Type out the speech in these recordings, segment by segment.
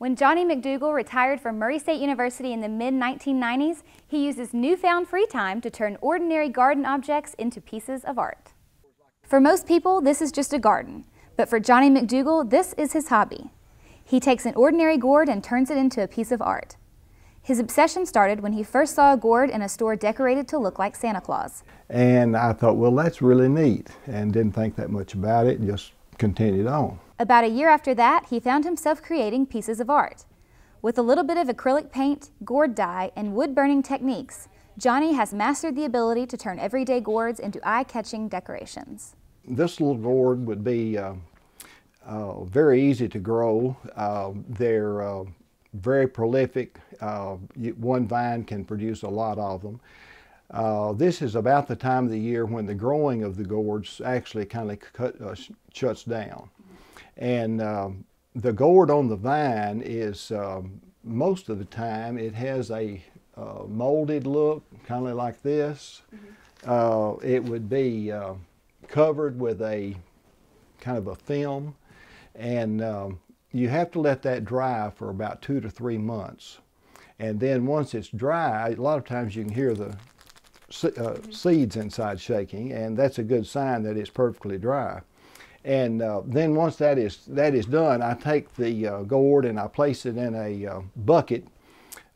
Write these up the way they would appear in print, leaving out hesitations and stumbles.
When Johnny McDougal retired from Murray State University in the mid-1990s, he used his newfound free time to turn ordinary garden objects into pieces of art. For most people, this is just a garden, but for Johnny McDougal, this is his hobby. He takes an ordinary gourd and turns it into a piece of art. His obsession started when he first saw a gourd in a store decorated to look like Santa Claus. And I thought, well, that's really neat, and didn't think that much about it, and just continued on. About a year after that, he found himself creating pieces of art. With a little bit of acrylic paint, gourd dye, and wood-burning techniques, Johnny has mastered the ability to turn everyday gourds into eye-catching decorations. This little gourd would be very easy to grow. They're very prolific. One vine can produce a lot of them. This is about the time of the year when the growing of the gourds actually kind of shuts down. And the gourd on the vine is, most of the time, it has a molded look, kind of like this. It would be covered with a kind of a film, and you have to let that dry for about 2 to 3 months. And then once it's dry, a lot of times you can hear the seeds inside shaking, and that's a good sign that it's perfectly dry. And then once that is done, I take the gourd and I place it in a bucket,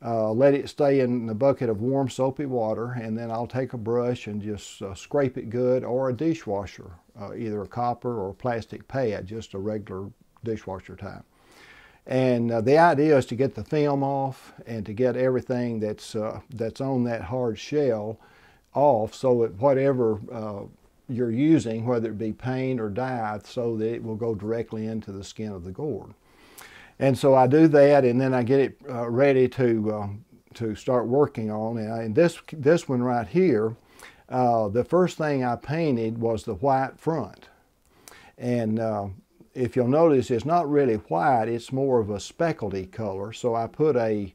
let it stay in the bucket of warm soapy water, and then I'll take a brush and just scrape it good, or a dishwasher, either a copper or plastic pad, just a regular dishwasher type. And the idea is to get the film off and to get everything that's on that hard shell off, so that whatever you're using, whether it be paint or dye, so that it will go directly into the skin of the gourd. And so I do that, and then I get it ready to start working on. And this one right here, the first thing I painted was the white front. And if you'll notice, it's not really white, it's more of a speckledy color. So I put a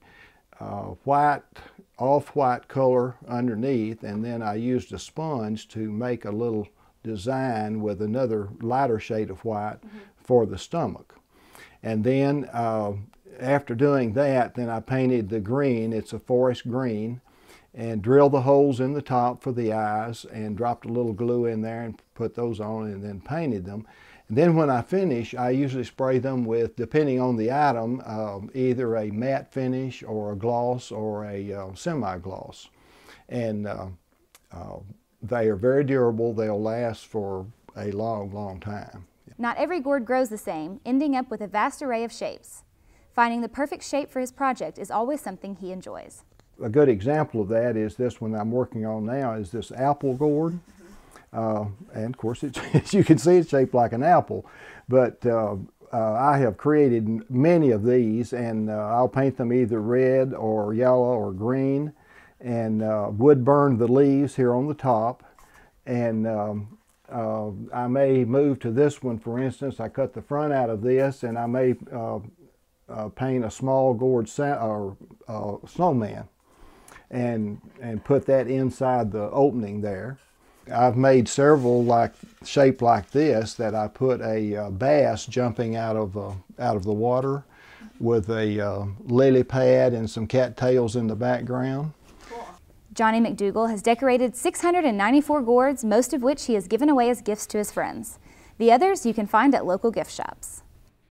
off-white color underneath, and then I used a sponge to make a little design with another lighter shade of white for the stomach. And then after doing that, then I painted the green. It's a forest green, and drilled the holes in the top for the eyes, and dropped a little glue in there and put those on, and then painted them. And then when I finish, I usually spray them with, depending on the item, either a matte finish or a gloss or a semi-gloss. And they are very durable. They'll last for a long, long time. Not every gourd grows the same, ending up with a vast array of shapes. Finding the perfect shape for his project is always something he enjoys. A good example of that is this one I'm working on now, is this apple gourd. And of course, as you can see, it's shaped like an apple. But I have created many of these, and I'll paint them either red or yellow or green, and wood burn the leaves here on the top. And I may move to this one, for instance. I cut the front out of this, and I may paint a small gourd snowman and put that inside the opening there. I've made several shaped like this, that I put a bass jumping out of the water with a lily pad and some cattails in the background. Cool. Johnny McDougal has decorated 694 gourds, most of which he has given away as gifts to his friends. The others you can find at local gift shops.